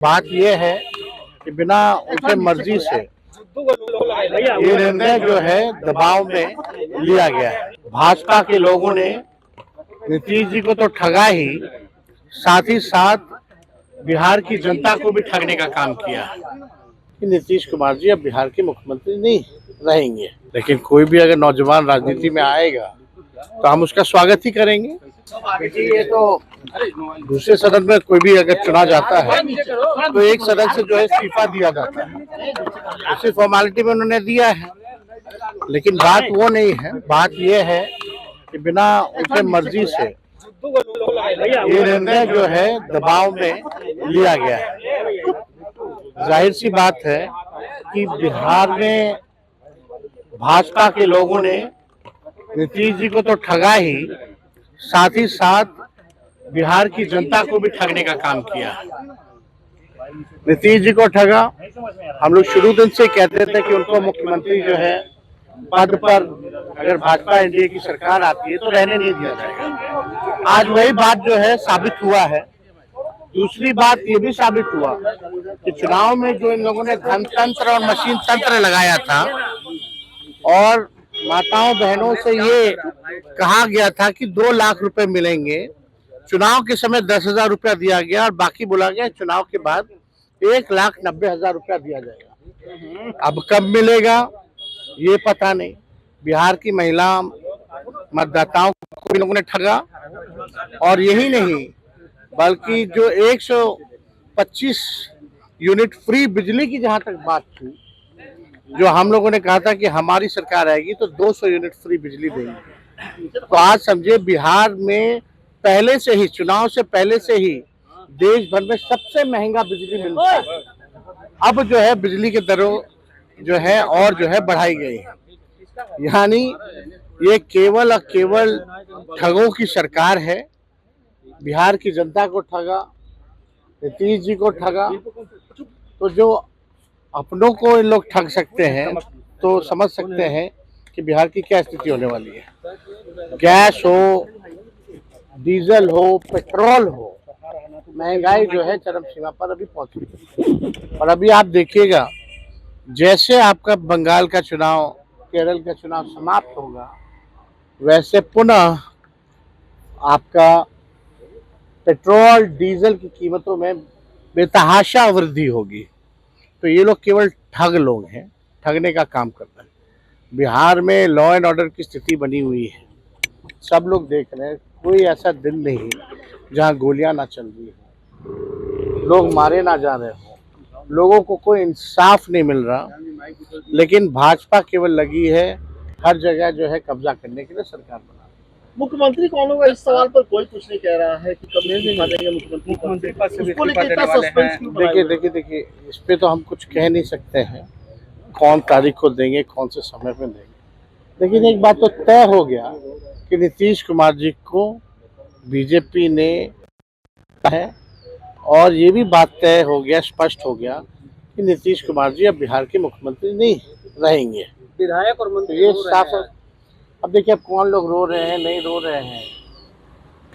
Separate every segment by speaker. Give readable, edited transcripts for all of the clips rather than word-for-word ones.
Speaker 1: बात यह है कि बिना उनके मर्जी से ये निर्णय जो है दबाव में लिया गया है। भाजपा के लोगों ने नीतीश जी को तो ठगा ही, साथ ही साथ बिहार की जनता को भी ठगने का काम किया है कि नीतीश कुमार जी अब बिहार के मुख्यमंत्री नहीं रहेंगे। लेकिन कोई भी अगर नौजवान राजनीति में आएगा तो हम उसका स्वागत ही करेंगे। देखिए, ये तो दूसरे सदन में कोई भी अगर चुना जाता है तो एक सदन से जो है इस्तीफा दिया जाता है, उसी फॉर्मेलिटी में उन्होंने दिया है। लेकिन बात वो नहीं है, बात ये है कि बिना उनके मर्जी से ये निर्णय जो है दबाव में लिया गया है। जाहिर सी बात है कि बिहार में भाजपा के लोगों ने नीतीश जी को तो ठगा ही, साथ ही साथ बिहार की जनता को भी ठगने का काम किया है। नीतीश जी को ठगा। हम लोग शुरू दिन से कहते थे कि उनको मुख्यमंत्री जो है पद पर अगर भाजपा एनडीए की सरकार आती है तो रहने नहीं दिया जाएगा। आज वही बात जो है साबित हुआ है। दूसरी बात ये भी साबित हुआ कि चुनाव में जो इन लोगों ने धन तंत्र और मशीन तंत्र लगाया था और माताओं बहनों से ये कहा गया था कि 2 लाख रुपए मिलेंगे, चुनाव के समय 10,000 रुपया दिया गया और बाकी बोला गया चुनाव के बाद 1,90,000 रुपया दिया जाएगा। अब कब मिलेगा ये पता नहीं। बिहार की महिला मतदाताओं को इन लोगों ने ठगा। और यही नहीं बल्कि जो 125 यूनिट फ्री बिजली की जहां तक बात थी, जो हम लोगों ने कहा था कि हमारी सरकार आएगी तो 200 यूनिट फ्री बिजली देंगे। तो आज समझे बिहार में पहले से ही, चुनाव से पहले से ही देश भर में सबसे महंगा बिजली मिलता है। अब जो है बिजली के दरों जो है और जो है बढ़ाई गई है। यानी ये केवल और केवल ठगों की सरकार है। बिहार की जनता को ठगा, नीतीश जी को ठगा। तो जो अपनों को इन लोग ठग सकते हैं तो समझ सकते हैं कि बिहार की क्या स्थिति होने वाली है। गैस हो, डीजल हो, पेट्रोल हो, महंगाई जो है चरम सीमा पर अभी पहुंची है। और अभी आप देखिएगा, जैसे आपका बंगाल का चुनाव, केरल का चुनाव समाप्त होगा, वैसे पुनः आपका पेट्रोल डीजल की कीमतों में बेतहाशा वृद्धि होगी। तो ये लोग केवल ठग लोग हैं, ठगने का काम करते हैं। बिहार में लॉ एंड ऑर्डर की स्थिति बनी हुई है, सब लोग देख रहे हैं। कोई ऐसा दिन नहीं जहां गोलियां ना चल रही हो, लोग मारे ना जा रहे हो, लोगों को कोई इंसाफ नहीं मिल रहा। लेकिन भाजपा केवल लगी है हर जगह जो है कब्जा करने के लिए सरकार बना।
Speaker 2: मुख्यमंत्री कौन होगा, इस सवाल पर कोई कुछ नहीं कह रहा है कि कब नहीं मानेंगे मुख्यमंत्री पद से उसको लेकर इतना सस्पेंस क्यों बनाया हुआ है?
Speaker 1: देखिए, इस पे तो हम कुछ कह नहीं सकते हैं, कौन तारीख को देंगे, कौन से समय पे देंगे। लेकिन एक बात तो तय हो गया कि नीतीश कुमार जी को बीजेपी ने है, और ये भी बात तय हो गया, स्पष्ट हो गया कि नीतीश कुमार जी अब बिहार के मुख्यमंत्री नहीं रहेंगे।
Speaker 2: विधायक और मंत्री
Speaker 1: ये साफ। अब देखिए, अब कौन लोग रो रहे हैं, नहीं रो रहे हैं।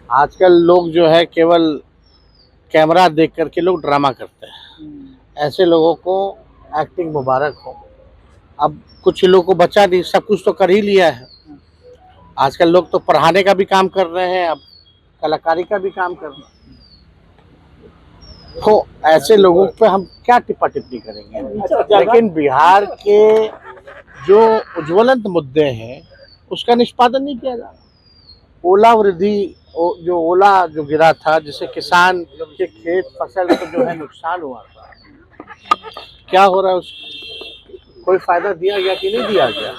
Speaker 1: आजकल लोग जो है केवल कैमरा देख करके लोग ड्रामा करते हैं। ऐसे लोगों को एक्टिंग मुबारक हो। अब कुछ लोगों को बचा नहीं, सब कुछ तो कर ही लिया है। आजकल लोग तो पढ़ाने का भी काम कर रहे हैं, अब कलाकारी का भी काम कर रहे हैं। तो ऐसे लोगों पे हम क्या टिप्पा टिप्पणी करेंगे। लेकिन बिहार के जो उज्ज्वलंत मुद्दे हैं उसका निष्पादन नहीं किया जा रहा। ओला वृद्धि, जो ओला जो गिरा था, जिससे किसान के खेत फसल को जो है नुकसान हुआ था, क्या हो रहा है उसको कोई फायदा दिया गया कि नहीं दिया गया।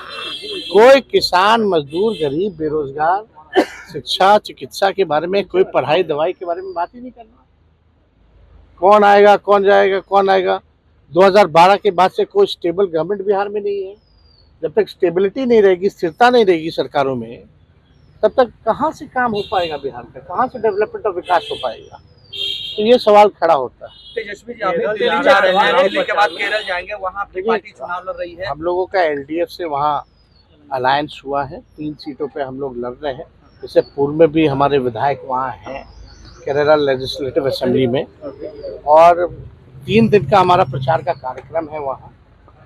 Speaker 1: कोई किसान, मजदूर, गरीब, बेरोजगार, शिक्षा, चिकित्सा के बारे में, कोई पढ़ाई दवाई के बारे में बात ही नहीं करना। कौन आएगा, कौन जाएगा, कौन आएगा। 2012 के बाद से कोई स्टेबल गवर्नमेंट बिहार में नहीं है। जब तक स्टेबिलिटी नहीं रहेगी, स्थिरता नहीं रहेगी सरकारों में, तब तक कहाँ से काम हो पाएगा बिहार का, कहाँ से डेवलपमेंट और विकास हो पाएगा। तो ये सवाल खड़ा होता है।
Speaker 2: तेजस्वी जी अभी दिल्ली जा रहे हैं, दिल्ली के बाद केरल जाएंगे, वहाँ अपनी पार्टी चुनाव लड़ रही है।
Speaker 1: हम लोगों का एलडीएफ से वहाँ अलायंस हुआ है, 3 सीटों पे हम लोग लड़ रहे हैं। इससे पूर्व में भी हमारे विधायक वहाँ हैं केरला लेजिस्लेटिव असेंबली में, और 3 दिन का हमारा प्रचार का कार्यक्रम है वहाँ।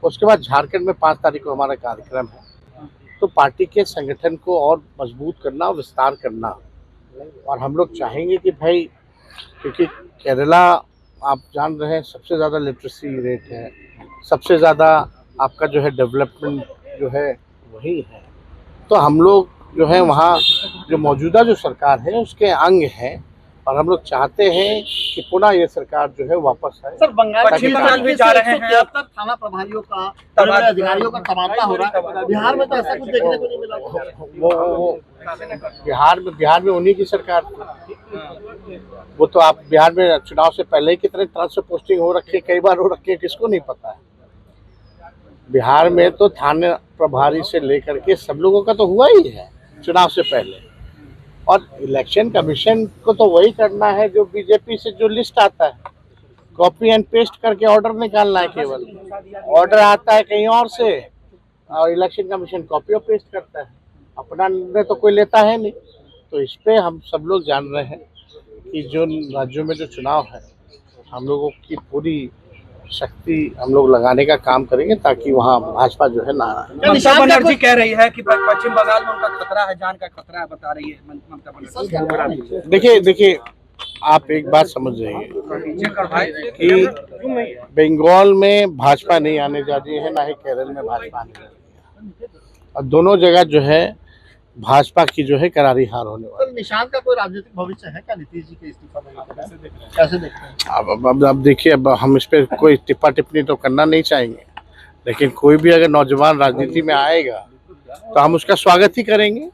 Speaker 1: उसके बाद झारखंड में 5 तारीख को हमारा कार्यक्रम है। तो पार्टी के संगठन को और मजबूत करना, विस्तार करना, और हम लोग चाहेंगे कि भाई, क्योंकि केरला आप जान रहे हैं सबसे ज़्यादा लिटरेसी रेट है, सबसे ज़्यादा आपका जो है डेवलपमेंट जो है वही है। तो हम लोग जो है वहाँ जो मौजूदा जो सरकार है उसके अंग हैं, और हम लोग चाहते हैं कि पुनः ये सरकार जो है वापस आए।
Speaker 2: सर, बंगाल
Speaker 3: पश्चिम बंगाल भी जा रहे हैं।
Speaker 2: 173 थाना प्रभारियों का, बड़े-बड़े अधिकारियों का तबादला हो रहा है। बिहार में तो ऐसा कुछ देखने को नहीं मिला।
Speaker 1: वो बिहार में उन्हीं की सरकार थी। वो तो आप बिहार में चुनाव से पहले ही कितने तरह से पोस्टिंग हो रखी है, कई बार हो रखी है, किसको नहीं पता है। बिहार में तो थाने प्रभारी से लेकर के सब लोगों का तो हुआ ही है चुनाव से पहले। और इलेक्शन कमीशन को तो वही करना है जो बीजेपी से जो लिस्ट आता है, कॉपी एंड पेस्ट करके ऑर्डर निकालना है। केवल ऑर्डर आता है कहीं और से और इलेक्शन कमीशन कॉपी और पेस्ट करता है, अपना निर्णय तो कोई लेता है नहीं। तो इस पे हम सब लोग जान रहे हैं कि जो राज्यों में जो चुनाव है, हम लोगों की पूरी शक्ति हम लोग लगाने का काम करेंगे ताकि वहाँ भाजपा जो है ना आए।
Speaker 3: ममता बनर्जी कह रही है कि पश्चिम बंगाल में उनका खतरा है, जान का खतरा है, बता रही है ममता बनर्जी।
Speaker 1: देखिए आप एक बात समझ जाइए कि बंगाल में भाजपा नहीं आने जा रही है, ना ही केरल में भाजपा आने जा रही है, और दोनों जगह जो है भाजपा की जो है करारी हार होने वाली।
Speaker 2: सर, निशांत का कोई राजनीतिक भविष्य है क्या नीतीश जी के इस्तीफा देने के बाद? कैसे देखते हैं?
Speaker 1: अब देखिए, अब हम इस पे कोई टिप्पा टिप्पणी तो करना नहीं चाहेंगे, लेकिन कोई भी अगर नौजवान राजनीति में आएगा तो हम उसका स्वागत ही करेंगे।